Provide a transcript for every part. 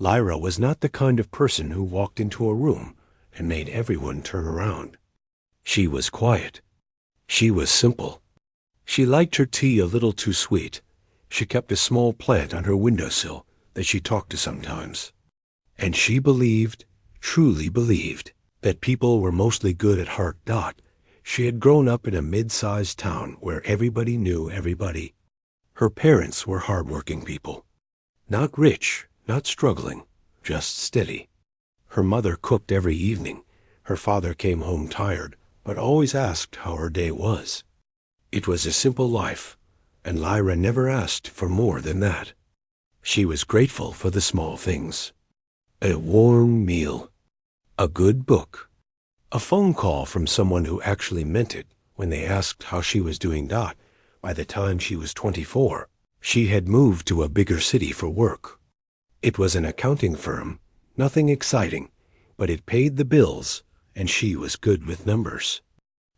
Lyra was not the kind of person who walked into a room and made everyone turn around. She was quiet. She was simple. She liked her tea a little too sweet. She kept a small plant on her windowsill that she talked to sometimes. And she believed, truly believed, that people were mostly good at heart. She had grown up in a mid-sized town where everybody knew everybody. Her parents were hard-working people. Not rich, not struggling, just steady. Her mother cooked every evening. Her father came home tired, but always asked how her day was. It was a simple life, and Lyra never asked for more than that. She was grateful for the small things. A warm meal, a good book, a phone call from someone who actually meant it when they asked how she was doing. By the time she was 24, she had moved to a bigger city for work. It was an accounting firm, nothing exciting, but it paid the bills, and she was good with numbers.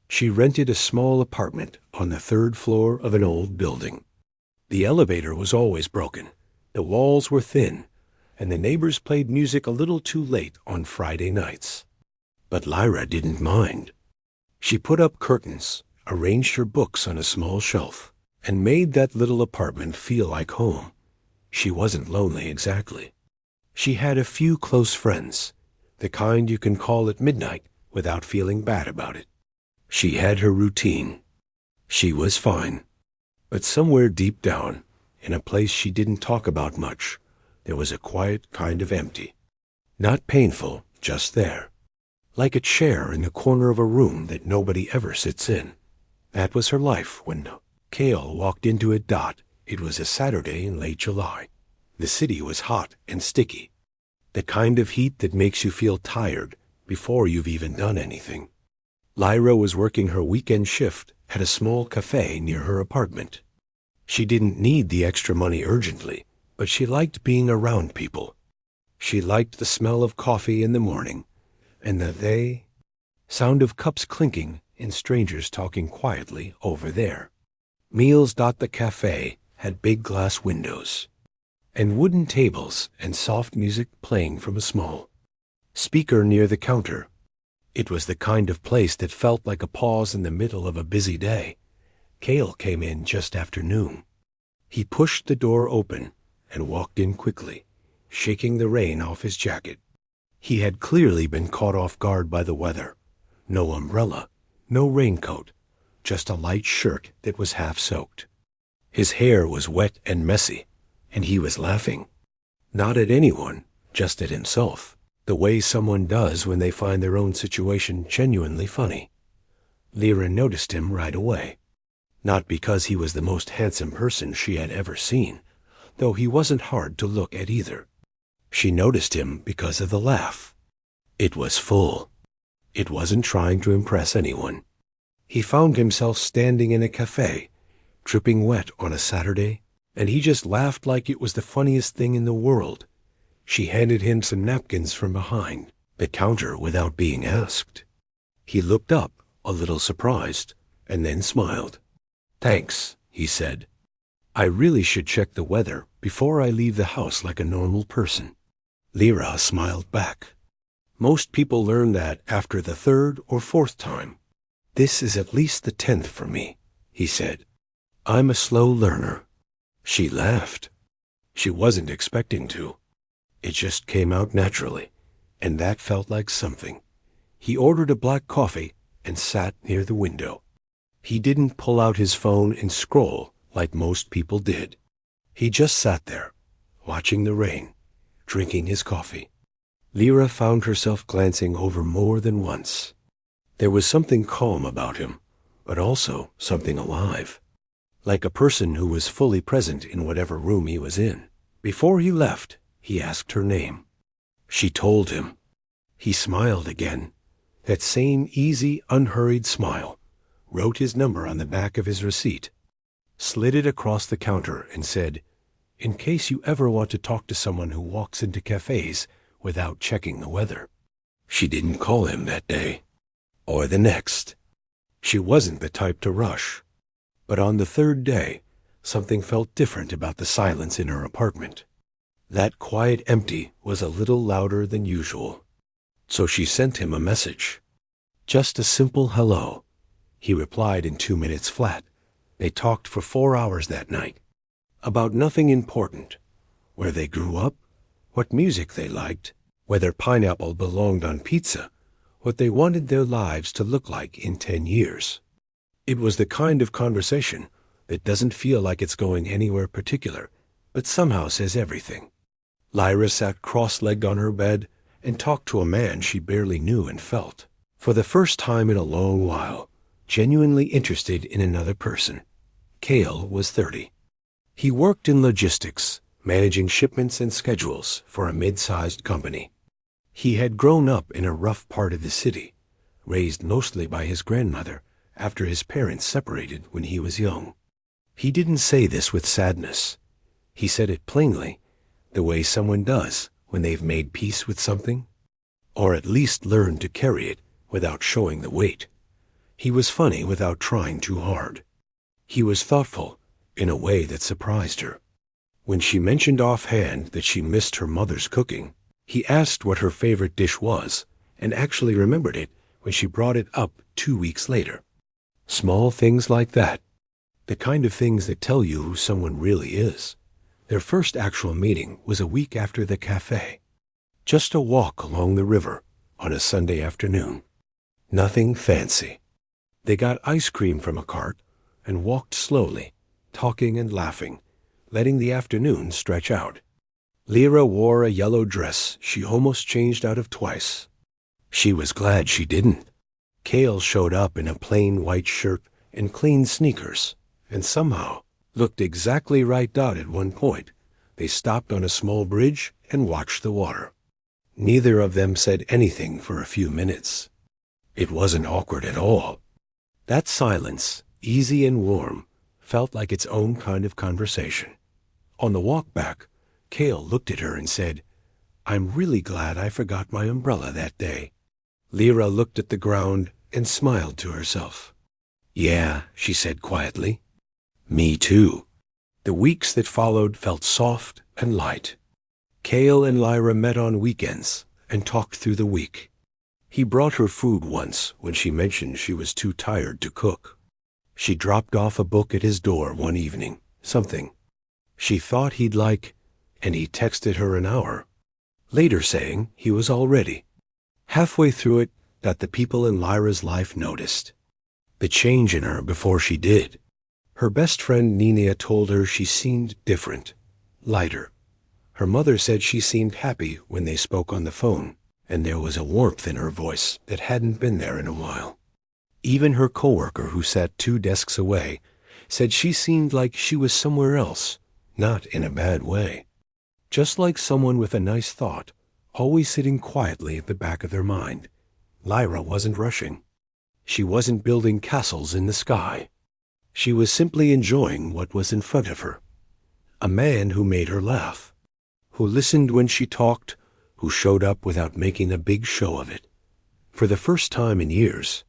She rented a small apartment on the 3rd floor of an old building. The elevator was always broken, the walls were thin, and the neighbors played music a little too late on Friday nights. But Lyra didn't mind. She put up curtains, arranged her books on a small shelf, and made that little apartment feel like home. She wasn't lonely exactly. She had a few close friends, the kind you can call at midnight without feeling bad about it. She had her routine. She was fine. But somewhere deep down, in a place she didn't talk about much, there was a quiet kind of empty. Not painful, just there. Like a chair in the corner of a room that nobody ever sits in. That was her life when Kael walked into it. It was a Saturday in late July. The city was hot and sticky. The kind of heat that makes you feel tired before you've even done anything. Lyra was working her weekend shift at a small cafe near her apartment. She didn't need the extra money urgently, but she liked being around people. She liked the smell of coffee in the morning, and the sound of cups clinking and strangers talking quietly over there. Meals. The cafe had big glass windows, and wooden tables and soft music playing from a small speaker near the counter. It was the kind of place that felt like a pause in the middle of a busy day. Kael came in just after noon. He pushed the door open and walked in quickly, shaking the rain off his jacket. He had clearly been caught off guard by the weather. No umbrella, no raincoat, just a light shirt that was half soaked. His hair was wet and messy, and he was laughing. Not at anyone, just at himself, the way someone does when they find their own situation genuinely funny. Lyra noticed him right away. Not because he was the most handsome person she had ever seen, though he wasn't hard to look at either. She noticed him because of the laugh. It was full. It wasn't trying to impress anyone. He found himself standing in a cafe, dripping wet on a Saturday, and he just laughed like it was the funniest thing in the world. She handed him some napkins from behind the counter without being asked. He looked up, a little surprised, and then smiled. "Thanks," he said. "I really should check the weather before I leave the house like a normal person." Lyra smiled back. "Most people learn that after the 3rd or 4th time. This is at least the 10th for me," he said. "I'm a slow learner." She laughed. She wasn't expecting to. It just came out naturally, and that felt like something. He ordered a black coffee and sat near the window. He didn't pull out his phone and scroll like most people did. He just sat there, watching the rain, drinking his coffee. Lyra found herself glancing over more than once. There was something calm about him, but also something alive. Like a person who was fully present in whatever room he was in. Before he left, he asked her name. She told him. He smiled again, that same easy, unhurried smile, wrote his number on the back of his receipt, slid it across the counter and said, "In case you ever want to talk to someone who walks into cafes without checking the weather." She didn't call him that day, or the next. She wasn't the type to rush. But on the 3rd day, something felt different about the silence in her apartment. That quiet empty was a little louder than usual. So she sent him a message. Just a simple hello. He replied in 2 minutes flat. They talked for 4 hours that night. About nothing important. Where they grew up, what music they liked, whether pineapple belonged on pizza, what they wanted their lives to look like in 10 years. It was the kind of conversation that doesn't feel like it's going anywhere particular, but somehow says everything. Lyra sat cross-legged on her bed and talked to a man she barely knew and felt, for the first time in a long while, genuinely interested in another person. Kael was 30. He worked in logistics, managing shipments and schedules for a mid-sized company. He had grown up in a rough part of the city, raised mostly by his grandmother after his parents separated when he was young. He didn't say this with sadness. He said it plainly, the way someone does when they've made peace with something, or at least learned to carry it without showing the weight. He was funny without trying too hard. He was thoughtful in a way that surprised her. When she mentioned offhand that she missed her mother's cooking, he asked what her favorite dish was and actually remembered it when she brought it up 2 weeks later. Small things like that, the kind of things that tell you who someone really is. Their first actual meeting was a week after the cafe. Just a walk along the river on a Sunday afternoon. Nothing fancy. They got ice cream from a cart and walked slowly, talking and laughing, letting the afternoon stretch out. Lyra wore a yellow dress she almost changed out of twice. She was glad she didn't. Kael showed up in a plain white shirt and clean sneakers, and somehow looked exactly right out at one point. They stopped on a small bridge and watched the water. Neither of them said anything for a few minutes. It wasn't awkward at all. That silence, easy and warm, felt like its own kind of conversation. On the walk back, Kael looked at her and said, "I'm really glad I forgot my umbrella that day." Lyra looked at the ground and smiled to herself. "Yeah," she said quietly. "Me too." The weeks that followed felt soft and light. Kael and Lyra met on weekends and talked through the week. He brought her food once when she mentioned she was too tired to cook. She dropped off a book at his door one evening, something she thought he'd like, and he texted her an hour later saying he was all ready. Halfway through it, that the people in Lyra's life noticed the change in her before she did. Her best friend Nina told her she seemed different, lighter. Her mother said she seemed happy when they spoke on the phone, and there was a warmth in her voice that hadn't been there in a while. Even her coworker, who sat 2 desks away, said she seemed like she was somewhere else, not in a bad way. Just like someone with a nice thought, always sitting quietly at the back of their mind. Lyra wasn't rushing. She wasn't building castles in the sky. She was simply enjoying what was in front of her. A man who made her laugh, who listened when she talked, who showed up without making a big show of it. For the first time in years,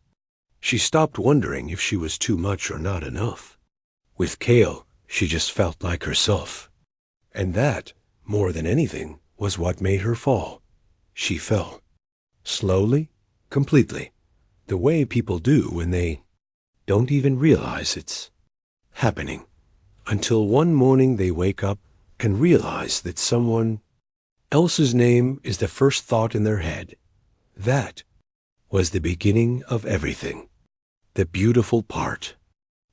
she stopped wondering if she was too much or not enough. With Kael, she just felt like herself. And that, more than anything, was what made her fall. She fell. Slowly, completely. The way people do when they don't even realize it's happening. Until one morning they wake up and realize that someone else's name is the first thought in their head. That was the beginning of everything. The beautiful part.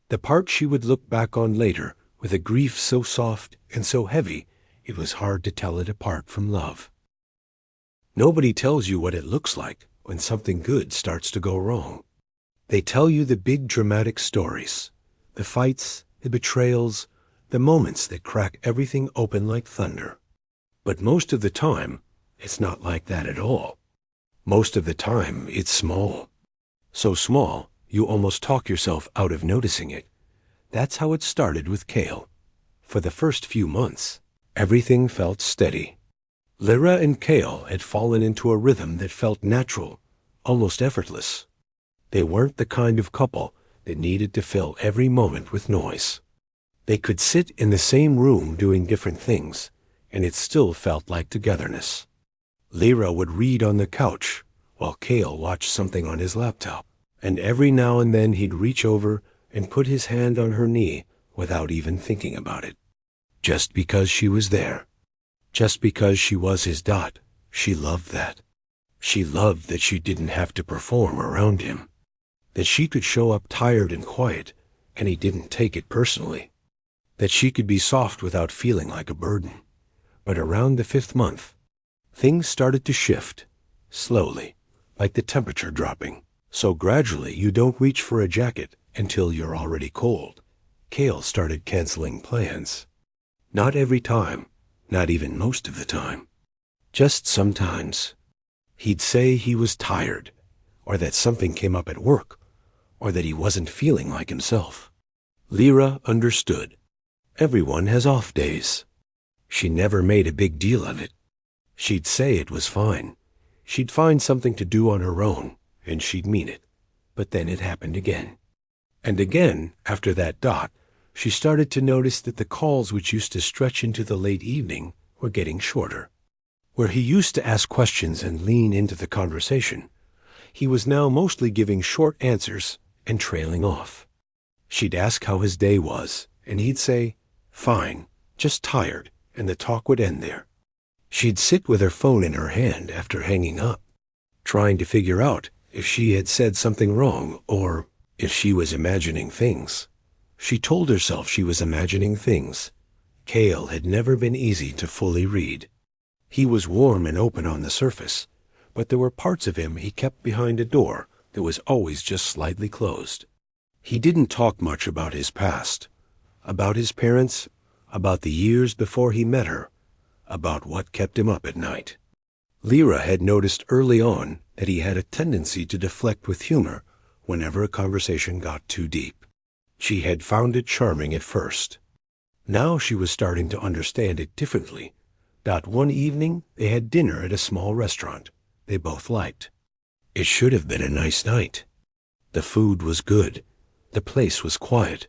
The part she would look back on later with a grief so soft and so heavy it was hard to tell it apart from love. Nobody tells you what it looks like when something good starts to go wrong. They tell you the big dramatic stories, the fights, the betrayals, the moments that crack everything open like thunder. But most of the time, it's not like that at all. Most of the time, it's small. So small, you almost talk yourself out of noticing it. That's how it started with Kael. For the first few months, everything felt steady. Lyra and Kael had fallen into a rhythm that felt natural, almost effortless. They weren't the kind of couple that needed to fill every moment with noise. They could sit in the same room doing different things and it still felt like togetherness. Lyra would read on the couch, while Kael watched something on his laptop, and every now and then he'd reach over and put his hand on her knee without even thinking about it. Just because she was there. Just because she was his dot, she loved that. She loved that she didn't have to perform around him. That she could show up tired and quiet, and he didn't take it personally. That she could be soft without feeling like a burden. But around the 5th month, things started to shift, slowly, like the temperature dropping. So gradually you don't reach for a jacket until you're already cold. Kael started canceling plans. Not every time, not even most of the time. Just sometimes. He'd say he was tired, or that something came up at work, or that he wasn't feeling like himself. Lyra understood. Everyone has off days. She never made a big deal of it. She'd say it was fine. She'd find something to do on her own, and she'd mean it. But then it happened again. And again, after that dot, she started to notice that the calls which used to stretch into the late evening were getting shorter. Where he used to ask questions and lean into the conversation, he was now mostly giving short answers and trailing off. She'd ask how his day was, and he'd say, "Fine, just tired," and the talk would end there. She'd sit with her phone in her hand after hanging up, trying to figure out if she had said something wrong or if she was imagining things. She told herself she was imagining things. Kael had never been easy to fully read. He was warm and open on the surface, but there were parts of him he kept behind a door that was always just slightly closed. He didn't talk much about his past, about his parents, about the years before he met her, about what kept him up at night. Lyra had noticed early on that he had a tendency to deflect with humor whenever a conversation got too deep. She had found it charming at first. Now she was starting to understand it differently. One evening they had dinner at a small restaurant they both liked. It should have been a nice night. The food was good. The place was quiet.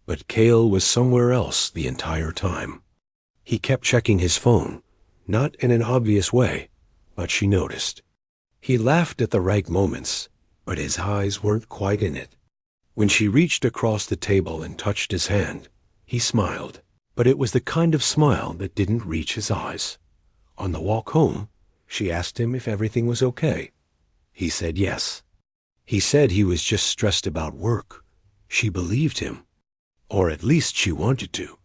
But Kael was somewhere else the entire time. He kept checking his phone, not in an obvious way, but she noticed. He laughed at the right moments, but his eyes weren't quite in it. When she reached across the table and touched his hand, he smiled, but it was the kind of smile that didn't reach his eyes. On the walk home, she asked him if everything was okay. He said yes. He said he was just stressed about work. She believed him. Or at least she wanted to.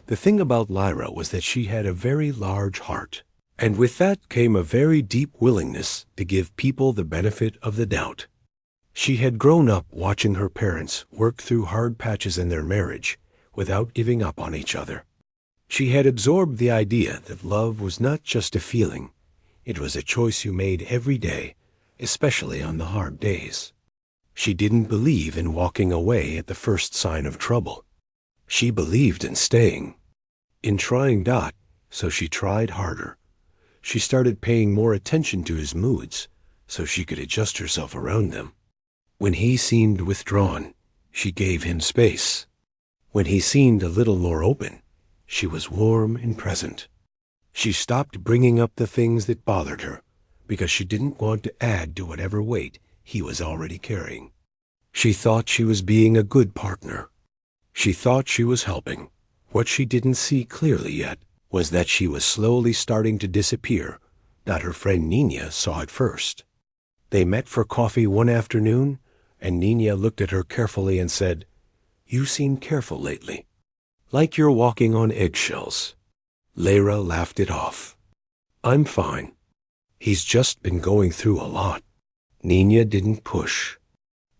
The thing about Lyra was that she had a very large heart, and with that came a very deep willingness to give people the benefit of the doubt. She had grown up watching her parents work through hard patches in their marriage without giving up on each other. She had absorbed the idea that love was not just a feeling. It was a choice you made every day, especially on the hard days. She didn't believe in walking away at the first sign of trouble. She believed in staying, in trying so she tried harder. She started paying more attention to his moods so she could adjust herself around them. When he seemed withdrawn, she gave him space. When he seemed a little more open, she was warm and present. She stopped bringing up the things that bothered her because she didn't want to add to whatever weight he was already carrying. She thought she was being a good partner. She thought she was helping. What she didn't see clearly yet was that she was slowly starting to disappear. Her friend Nina saw it first. They met for coffee one afternoon, and Nina looked at her carefully and said, "You seem careful lately, like you're walking on eggshells." Lyra laughed it off. "I'm fine. He's just been going through a lot." Nina didn't push,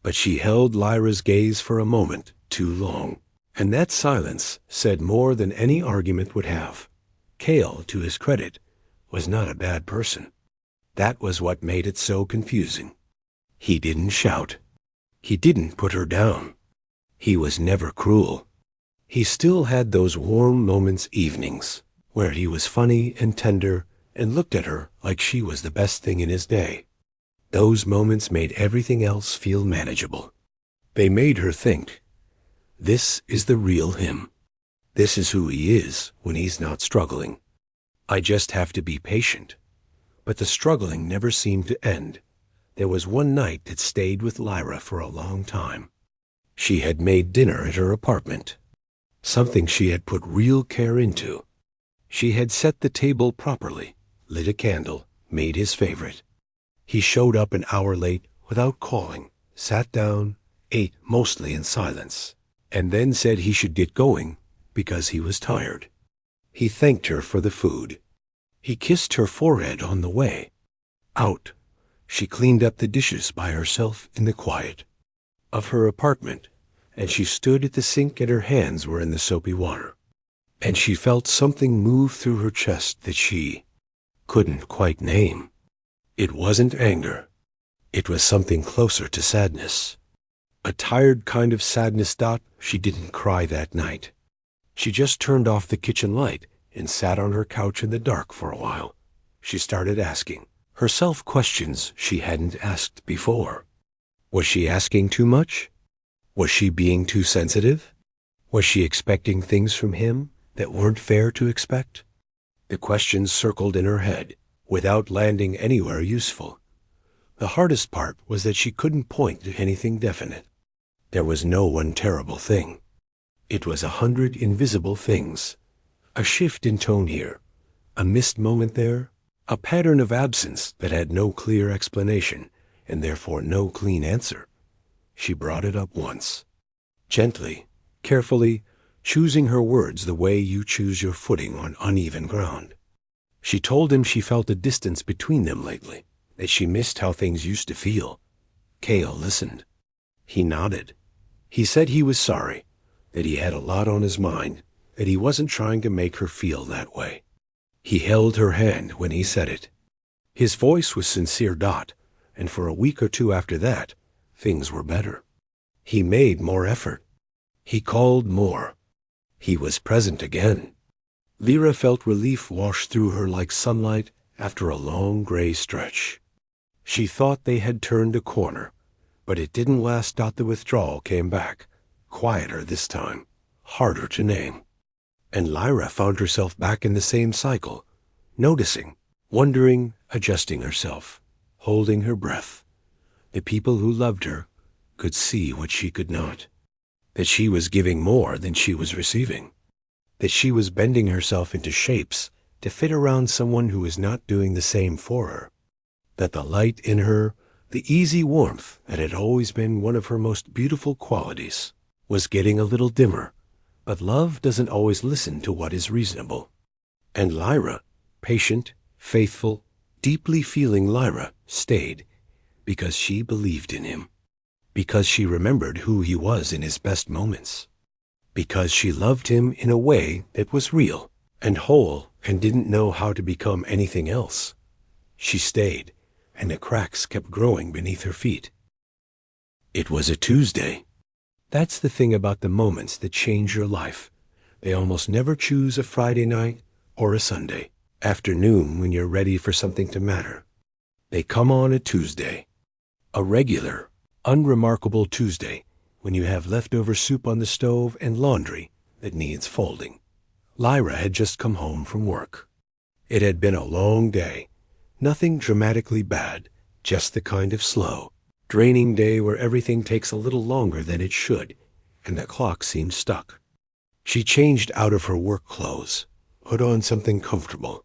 but she held Lyra's gaze for a moment too long, and that silence said more than any argument would have. Kael, to his credit, was not a bad person. That was what made it so confusing. He didn't shout. He didn't put her down. He was never cruel. He still had those warm moments evenings where he was funny and tender and looked at her like she was the best thing in his day. Those moments made everything else feel manageable. They made her think, this is the real him. This is who he is when he's not struggling. I just have to be patient. But the struggling never seemed to end. There was one night that stayed with Lyra for a long time. She had made dinner at her apartment, something she had put real care into. She had set the table properly, lit a candle, made his favorite. He showed up an hour late without calling, sat down, ate mostly in silence, and then said he should get going because he was tired. He thanked her for the food. He kissed her forehead on the way. Out, she cleaned up the dishes by herself in the quiet of her apartment, and she stood at the sink and her hands were in the soapy water. And she felt something move through her chest that she couldn't quite name. It wasn't anger. It was something closer to sadness. A tired kind of sadness. She didn't cry that night. She just turned off the kitchen light and sat on her couch in the dark for a while. She started asking herself questions she hadn't asked before. Was she asking too much? Was she being too sensitive? Was she expecting things from him that weren't fair to expect? The questions circled in her head without landing anywhere useful. The hardest part was that she couldn't point to anything definite. There was no one terrible thing. It was 100 invisible things. A shift in tone here, a missed moment there, a pattern of absence that had no clear explanation and therefore no clean answer. She brought it up once, gently, carefully, choosing her words the way you choose your footing on uneven ground. She told him she felt a distance between them lately, that she missed how things used to feel. Kael listened. He nodded. He said he was sorry, that he had a lot on his mind, that he wasn't trying to make her feel that way. He held her hand when he said it. His voice was sincere. And for a week or two after that, things were better. He made more effort. He called more. He was present again. Lyra felt relief wash through her like sunlight after a long gray stretch. She thought they had turned a corner, but it didn't last. The withdrawal came back, quieter this time, harder to name. And Lyra found herself back in the same cycle, noticing, wondering, adjusting herself, holding her breath. The people who loved her could see what she could not, that she was giving more than she was receiving, that she was bending herself into shapes to fit around someone who was not doing the same for her, that the light in her, the easy warmth that had always been one of her most beautiful qualities, was getting a little dimmer. But love doesn't always listen to what is reasonable. And Lyra, patient, faithful, deeply feeling Lyra, stayed because she believed in him, because she remembered who he was in his best moments, because she loved him in a way that was real and whole and didn't know how to become anything else. She stayed, and the cracks kept growing beneath her feet. It was a Tuesday. That's the thing about the moments that change your life. They almost never choose a Friday night or a Sunday afternoon when you're ready for something to matter. They come on a Tuesday, a regular, unremarkable Tuesday when you have leftover soup on the stove and laundry that needs folding. Lyra had just come home from work. It had been a long day, nothing dramatically bad, just the kind of slow, draining day where everything takes a little longer than it should, and the clock seemed stuck. She changed out of her work clothes, put on something comfortable,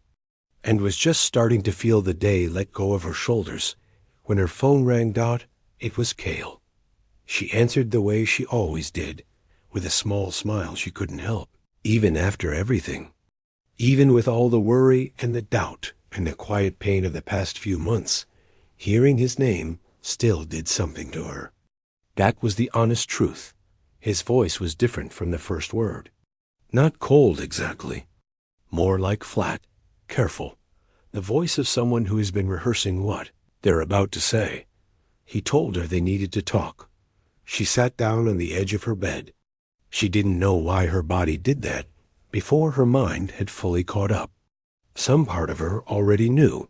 and was just starting to feel the day let go of her shoulders when her phone rang. It was Kael. She answered the way she always did, with a small smile she couldn't help, even after everything. Even with all the worry and the doubt and the quiet pain of the past few months, hearing his name still did something to her. That was the honest truth. His voice was different from the first word. Not cold exactly. More like flat, careful. The voice of someone who has been rehearsing what they're about to say. He told her they needed to talk. She sat down on the edge of her bed. She didn't know why her body did that before her mind had fully caught up. Some part of her already knew.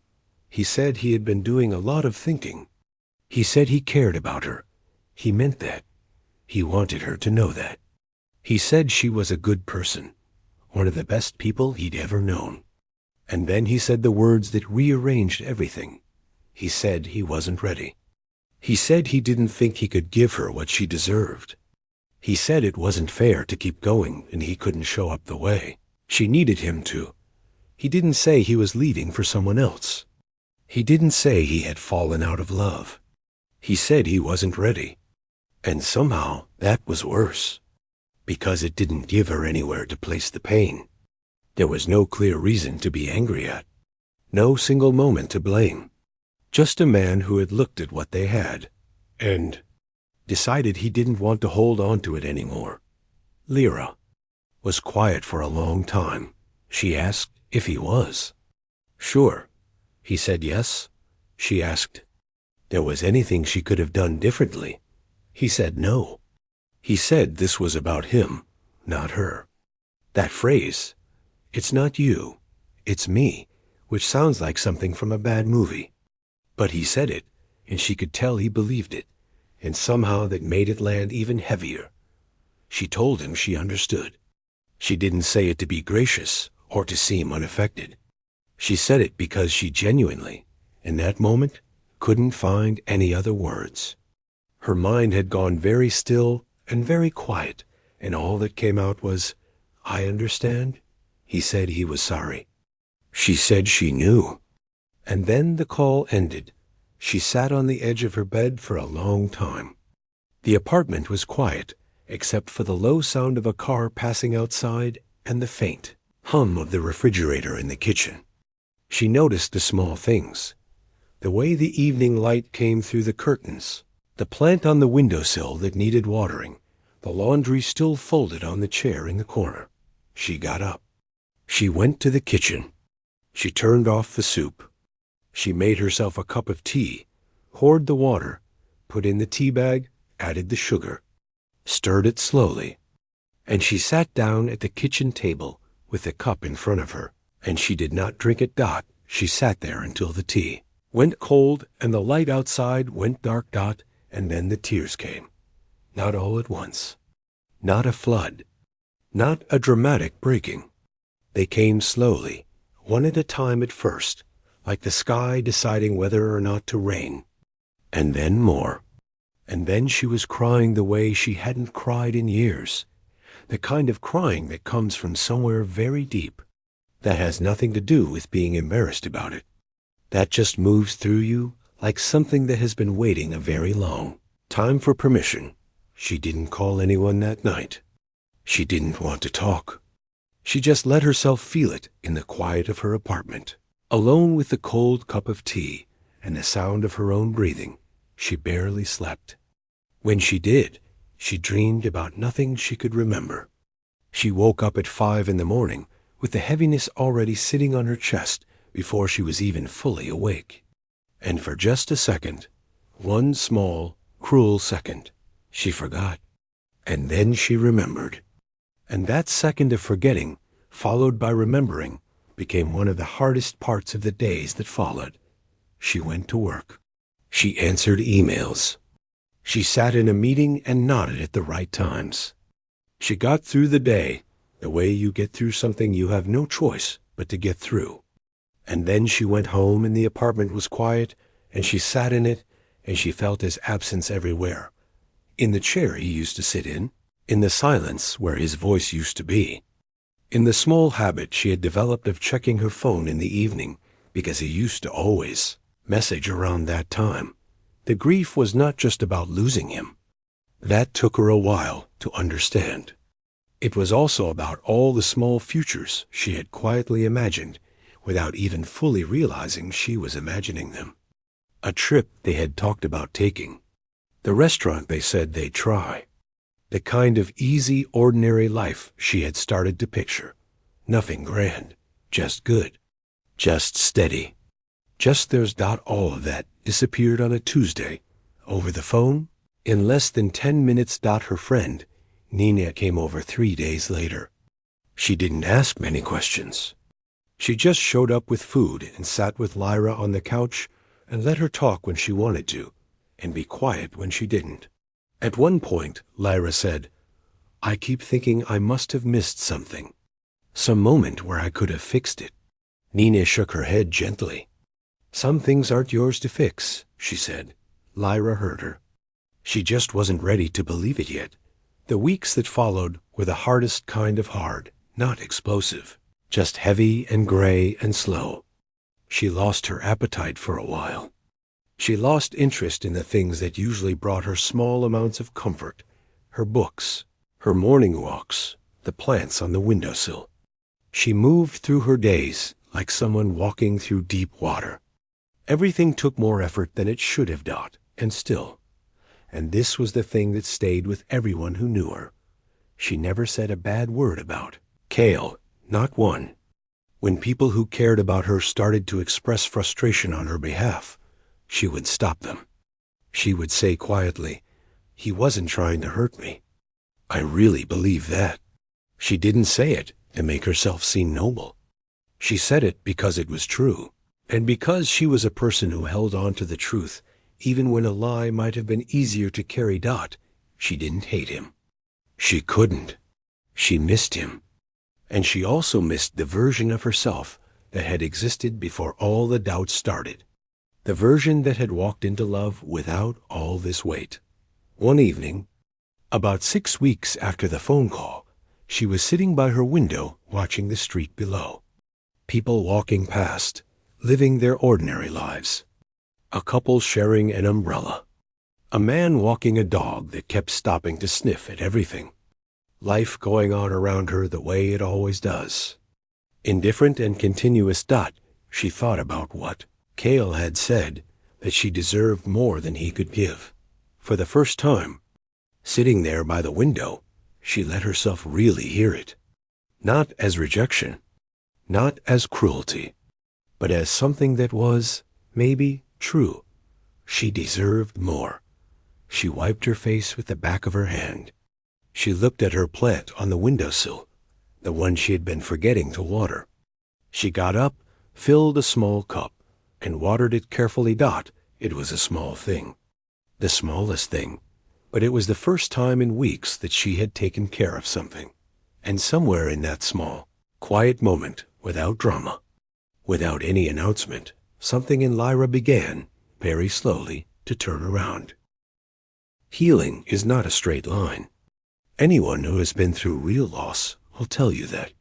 He said he had been doing a lot of thinking. He said he cared about her. He meant that. He wanted her to know that. He said she was a good person, one of the best people he'd ever known. And then he said the words that rearranged everything. He said he wasn't ready. He said he didn't think he could give her what she deserved. He said it wasn't fair to keep going and he couldn't show up the way she needed him to. He didn't say he was leaving for someone else. He didn't say he had fallen out of love. He said he wasn't ready. And somehow that was worse, because it didn't give her anywhere to place the pain. There was no clear reason to be angry at, no single moment to blame. Just a man who had looked at what they had and decided he didn't want to hold on to it anymore. Lyra was quiet for a long time. She asked if he was. Sure. He said yes. She asked there was anything she could have done differently. He said no. He said this was about him, not her. That phrase, "It's not you, it's me," which sounds like something from a bad movie. But he said it, and she could tell he believed it, and somehow that made it land even heavier. She told him she understood. She didn't say it to be gracious or to seem unaffected. She said it because she genuinely, in that moment, couldn't find any other words. Her mind had gone very still and very quiet, and all that came out was, "I understand." He said he was sorry. She said she knew. And then the call ended. She sat on the edge of her bed for a long time. The apartment was quiet, except for the low sound of a car passing outside and the faint hum of the refrigerator in the kitchen. She noticed the small things. The way the evening light came through the curtains, the plant on the windowsill that needed watering, the laundry still folded on the chair in the corner. She got up. She went to the kitchen. She turned off the soup. She made herself a cup of tea, poured the water, put in the tea bag, added the sugar, stirred it slowly, and she sat down at the kitchen table with the cup in front of her, and she did not drink it dot. She sat there until the tea went cold and the light outside went dark dot, and then the tears came. Not all at once. Not a flood. Not a dramatic breaking. They came slowly, one at a time at first, like the sky deciding whether or not to rain. And then more. And then she was crying the way she hadn't cried in years. The kind of crying that comes from somewhere very deep, that has nothing to do with being embarrassed about it. That just moves through you like something that has been waiting a very long time for permission. She didn't call anyone that night. She didn't want to talk. She just let herself feel it in the quiet of her apartment, alone with the cold cup of tea and the sound of her own breathing. She barely slept. When she did, she dreamed about nothing she could remember. She woke up at 5 in the morning with the heaviness already sitting on her chest before she was even fully awake. And for just a second, one small, cruel second, she forgot. And then she remembered. And that second of forgetting, followed by remembering, became one of the hardest parts of the days that followed. She went to work. She answered emails. She sat in a meeting and nodded at the right times. She got through the day the way you get through something you have no choice but to get through. And then she went home and the apartment was quiet, and she sat in it, and she felt his absence everywhere. In the chair he used to sit in the silence where his voice used to be, in the small habit she had developed of checking her phone in the evening, because he used to always message around that time. The grief was not just about losing him. That took her a while to understand. It was also about all the small futures she had quietly imagined without even fully realizing she was imagining them. A trip they had talked about taking. The restaurant they said they'd try. The kind of easy, ordinary life she had started to picture. Nothing grand, just good, just steady. Just there's dot all of that disappeared on a Tuesday. Over the phone, in less than 10 minutes dot her friend, Nina, came over 3 days later. She didn't ask many questions. She just showed up with food and sat with Lyra on the couch and let her talk when she wanted to, and be quiet when she didn't. At one point, Lyra said, "I keep thinking I must have missed something. Some moment where I could have fixed it." Nina shook her head gently. Some things aren't yours to fix, she said. Lyra heard her. She just wasn't ready to believe it yet. The weeks that followed were the hardest kind of hard, not explosive, just heavy and gray and slow. She lost her appetite for a while. She lost interest in the things that usually brought her small amounts of comfort, her books, her morning walks, the plants on the windowsill. She moved through her days like someone walking through deep water. Everything took more effort than it should have done, and still. And this was the thing that stayed with everyone who knew her. She never said a bad word about Kael, not one. When people who cared about her started to express frustration on her behalf, she would stop them. She would say quietly, "He wasn't trying to hurt me." I really believe that. She didn't say it to make herself seem noble. She said it because it was true, and because she was a person who held on to the truth. Even when a lie might have been easier to carry out, she didn't hate him. She couldn't. She missed him. And she also missed the version of herself that had existed before all the doubts started. The version that had walked into love without all this weight. One evening, about 6 weeks after the phone call, she was sitting by her window watching the street below. People walking past, living their ordinary lives. A couple sharing an umbrella. A man walking a dog that kept stopping to sniff at everything. Life going on around her the way it always does. Indifferent and continuous. She thought about what Kael had said, that she deserved more than he could give. For the first time, sitting there by the window, she let herself really hear it. Not as rejection, not as cruelty, but as something that was, maybe, true. She deserved more. She wiped her face with the back of her hand. She looked at her plant on the windowsill, the one she had been forgetting to water. She got up, filled a small cup, and watered it carefully. It was a small thing. The smallest thing. But it was the first time in weeks that she had taken care of something. And somewhere in that small, quiet moment, without drama, without any announcement, something in Lyra began, very slowly, to turn around. Healing is not a straight line. Anyone who has been through real loss will tell you that.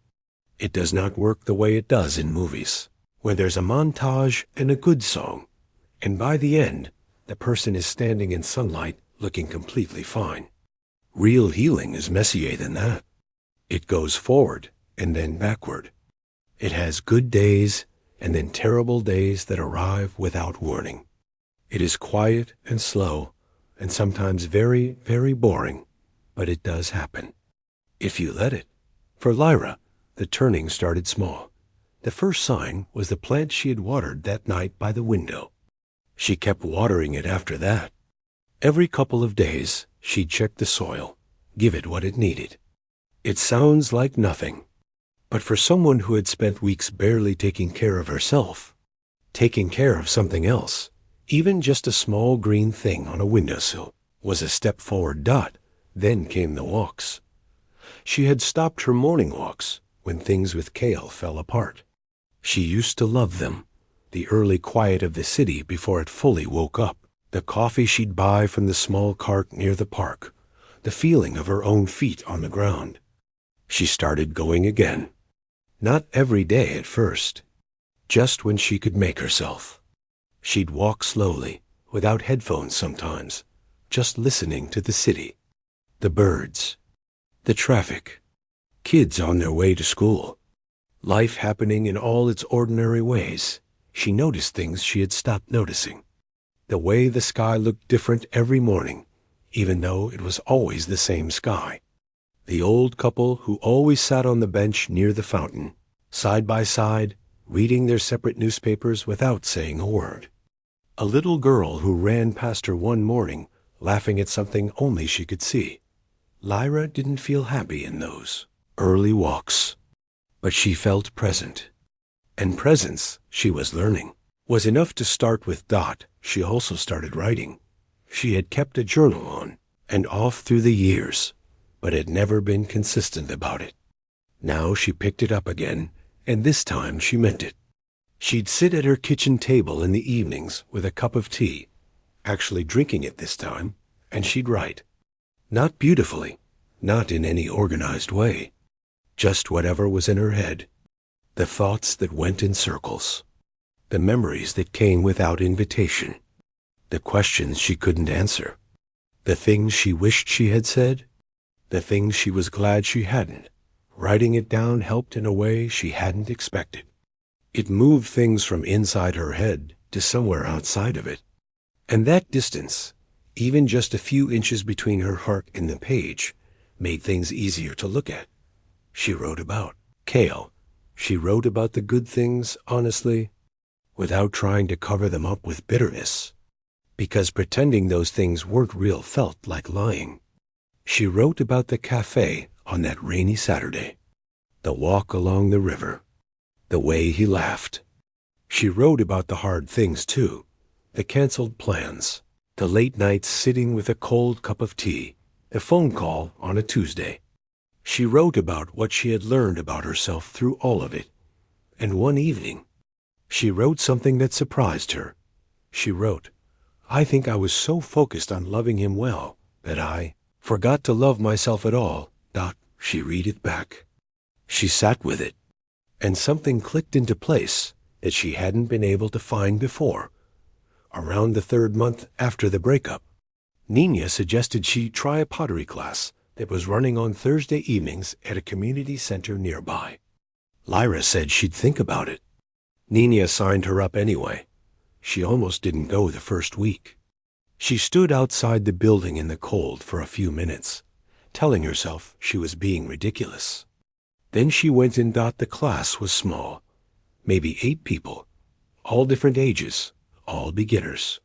It does not work the way it does in movies, where there's a montage and a good song, and by the end, the person is standing in sunlight looking completely fine. Real healing is messier than that. It goes forward and then backward. It has good days and then terrible days that arrive without warning. It is quiet and slow, and sometimes very, very boring, but it does happen. If you let it. For Lyra, the turning started small. The first sign was the plant she had watered that night by the window. She kept watering it after that. Every couple of days, she'd check the soil, give it what it needed. It sounds like nothing. But for someone who had spent weeks barely taking care of herself, taking care of something else, even just a small green thing on a windowsill, was a step forward. Then came the walks. She had stopped her morning walks when things with Kael fell apart. She used to love them, the early quiet of the city before it fully woke up, the coffee she'd buy from the small cart near the park, the feeling of her own feet on the ground. She started going again. Not every day at first, just when she could make herself. She'd walk slowly, without headphones sometimes, just listening to the city, the birds, the traffic, kids on their way to school, life happening in all its ordinary ways. She noticed things she had stopped noticing. The way the sky looked different every morning, even though it was always the same sky. The old couple who always sat on the bench near the fountain, side by side, reading their separate newspapers without saying a word. A little girl who ran past her one morning, laughing at something only she could see. Lyra didn't feel happy in those early walks, but she felt present. And presence, she was learning, was enough to start with. She also started writing. She had kept a journal on and off through the years, but had never been consistent about it. Now she picked it up again, and this time she meant it. She'd sit at her kitchen table in the evenings with a cup of tea, actually drinking it this time, and she'd write. Not beautifully, not in any organized way, just whatever was in her head, the thoughts that went in circles, the memories that came without invitation, the questions she couldn't answer, the things she wished she had said, the things she was glad she hadn't. Writing it down helped in a way she hadn't expected. It moved things from inside her head to somewhere outside of it. And that distance, even just a few inches between her heart and the page, made things easier to look at. She wrote about Kael. She wrote about the good things, honestly, without trying to cover them up with bitterness, because pretending those things weren't real felt like lying. She wrote about the cafe on that rainy Saturday, the walk along the river, the way he laughed. She wrote about the hard things, too, the canceled plans, the late nights sitting with a cold cup of tea, a phone call on a Tuesday. She wrote about what she had learned about herself through all of it. And one evening, she wrote something that surprised her. She wrote, "I think I was so focused on loving him well that I forgot to love myself at all." She read it back. She sat with it, and something clicked into place that she hadn't been able to find before. Around the 3rd month after the breakup, Nina suggested she try a pottery class that was running on Thursday evenings at a community center nearby. Lyra said she'd think about it. Nina signed her up anyway. She almost didn't go the first week. She stood outside the building in the cold for a few minutes, telling herself she was being ridiculous. Then she went in. The class was small, maybe 8 people, all different ages, all beginners.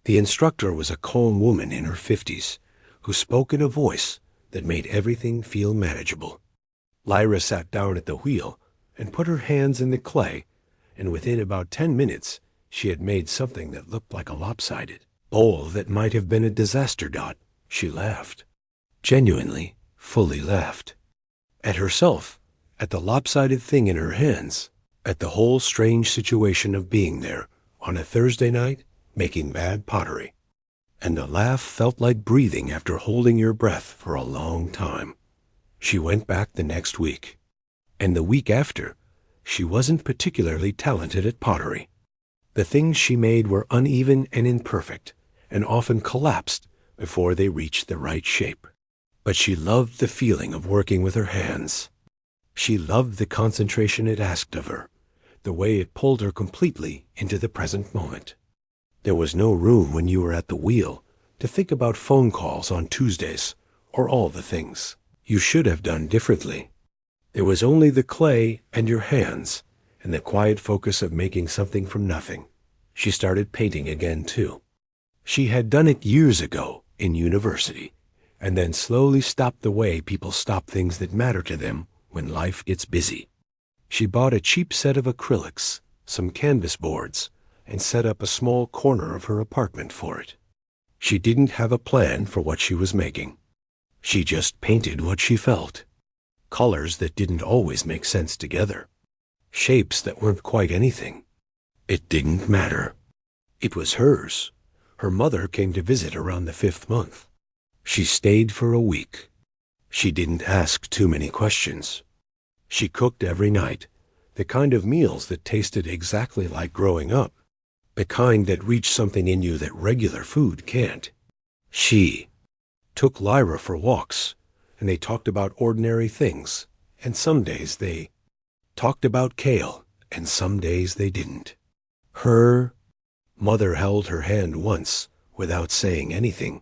The instructor was a calm woman in her 50s who spoke in a voice that made everything feel manageable. Lyra sat down at the wheel and put her hands in the clay, and within about 10 minutes she had made something that looked like a lopsided bowl that might have been a disaster. She laughed. Genuinely, fully laughed. At herself, at the lopsided thing in her hands, at the whole strange situation of being there on a Thursday night making bad pottery. And the laugh felt like breathing after holding your breath for a long time. She went back the next week. And the week after, she wasn't particularly talented at pottery. The things she made were uneven and imperfect, and often collapsed before they reached the right shape. But she loved the feeling of working with her hands. She loved the concentration it asked of her, the way it pulled her completely into the present moment. There was no room when you were at the wheel to think about phone calls on Tuesdays or all the things you should have done differently. There was only the clay and your hands and the quiet focus of making something from nothing. She started painting again, too. She had done it years ago in university, and then slowly stopped the way people stop things that matter to them when life gets busy. She bought a cheap set of acrylics, some canvas boards, and set up a small corner of her apartment for it. She didn't have a plan for what she was making. She just painted what she felt. Colors that didn't always make sense together. Shapes that weren't quite anything. It didn't matter. It was hers. Her mother came to visit around the 5th month. She stayed for a week. She didn't ask too many questions. She cooked every night, the kind of meals that tasted exactly like growing up, the kind that reached something in you that regular food can't. She took Lyra for walks, and they talked about ordinary things, and some days they talked about Kael, and some days they didn't. Her mother held her hand once without saying anything,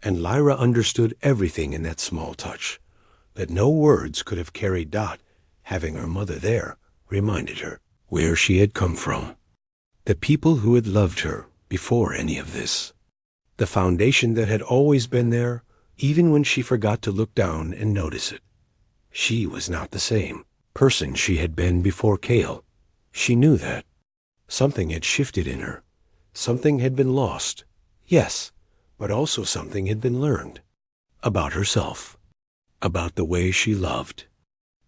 and Lyra understood everything in that small touch that no words could have carried. Having her mother there reminded her where she had come from, the people who had loved her before any of this, the foundation that had always been there even when she forgot to look down and notice it. She was not the same person she had been before Kael. She knew that. Something had shifted in her. Something had been lost, yes, but also something had been learned. About herself. About the way she loved.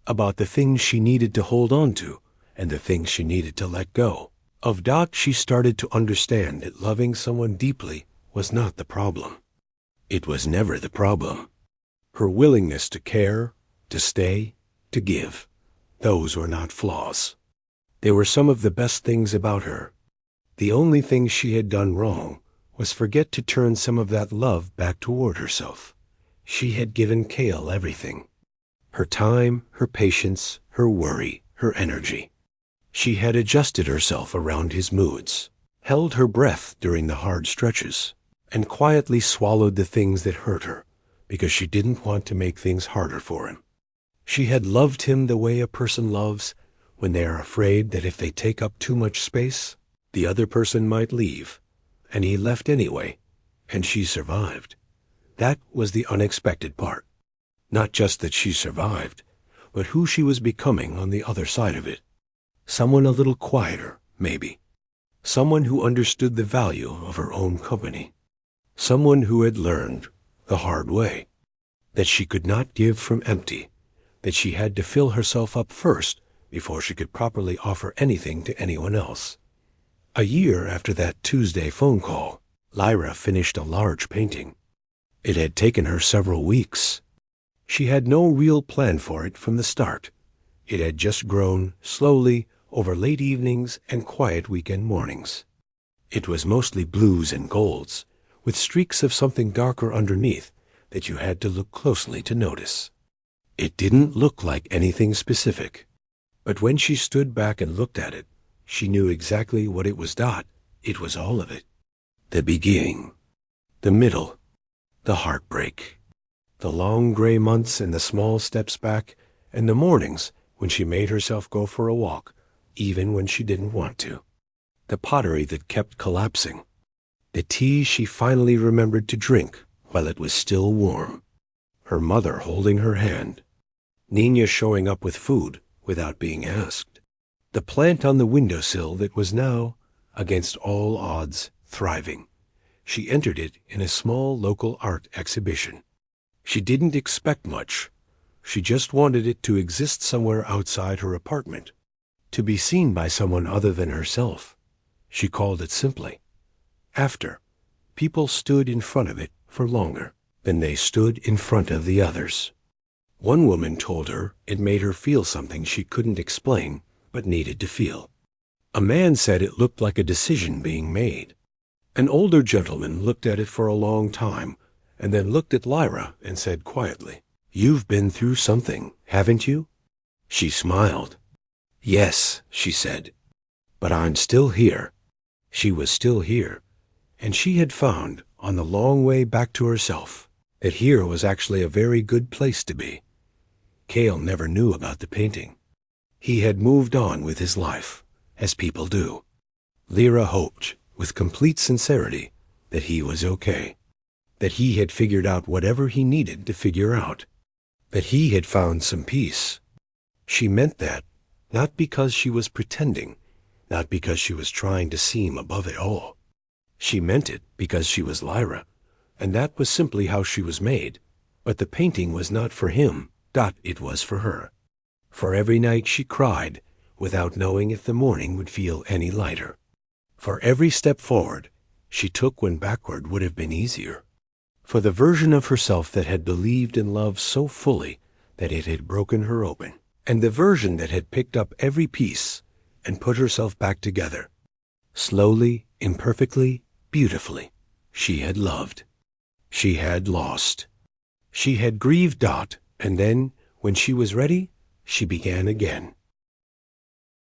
About the things she needed to hold on to and the things she needed to let go. Of Dot, she started to understand that loving someone deeply was not the problem. It was never the problem. Her willingness to care, to stay, to give, those were not flaws. They were some of the best things about her. The only thing she had done wrong was forget to turn some of that love back toward herself. She had given Kael everything. Her time, her patience, her worry, her energy. She had adjusted herself around his moods, held her breath during the hard stretches, and quietly swallowed the things that hurt her because she didn't want to make things harder for him. She had loved him the way a person loves when they are afraid that if they take up too much space, the other person might leave, and he left anyway, and she survived. That was the unexpected part. Not just that she survived, but who she was becoming on the other side of it. Someone a little quieter, maybe. Someone who understood the value of her own company. Someone who had learned, the hard way, that she could not give from empty, that she had to fill herself up first before she could properly offer anything to anyone else. A year after that Tuesday phone call, Lyra finished a large painting. It had taken her several weeks. She had no real plan for it from the start. It had just grown, slowly, over late evenings and quiet weekend mornings. It was mostly blues and golds, with streaks of something darker underneath that you had to look closely to notice. It didn't look like anything specific, but when she stood back and looked at it, she knew exactly what it was. It was all of it. The beginning, the middle, the heartbreak, the long gray months and the small steps back, and the mornings when she made herself go for a walk, even when she didn't want to. The pottery that kept collapsing. The tea she finally remembered to drink while it was still warm. Her mother holding her hand. Nina showing up with food without being asked. The plant on the windowsill that was now, against all odds, thriving. She entered it in a small local art exhibition. She didn't expect much. She just wanted it to exist somewhere outside her apartment, to be seen by someone other than herself. She called it simply After. People stood in front of it for longer than they stood in front of the others. One woman told her it made her feel something she couldn't explain but needed to feel. A man said it looked like a decision being made. An older gentleman looked at it for a long time and then looked at Lyra and said quietly, "You've been through something, haven't you?" She smiled. "Yes," she said, "but I'm still here." She was still here, and she had found, on the long way back to herself, that here was actually a very good place to be. Kael never knew about the painting. He had moved on with his life, as people do. Lyra hoped, with complete sincerity, that he was okay, that he had figured out whatever he needed to figure out, that he had found some peace. She meant that, not because she was pretending, not because she was trying to seem above it all. She meant it because she was Lyra, and that was simply how she was made. But the painting was not for him. It was for her. For every night she cried, without knowing if the morning would feel any lighter. For every step forward she took when backward would have been easier. For the version of herself that had believed in love so fully that it had broken her open, and the version that had picked up every piece and put herself back together. Slowly, imperfectly, beautifully, she had loved. She had lost. She had grieved. And then, when she was ready, she began again.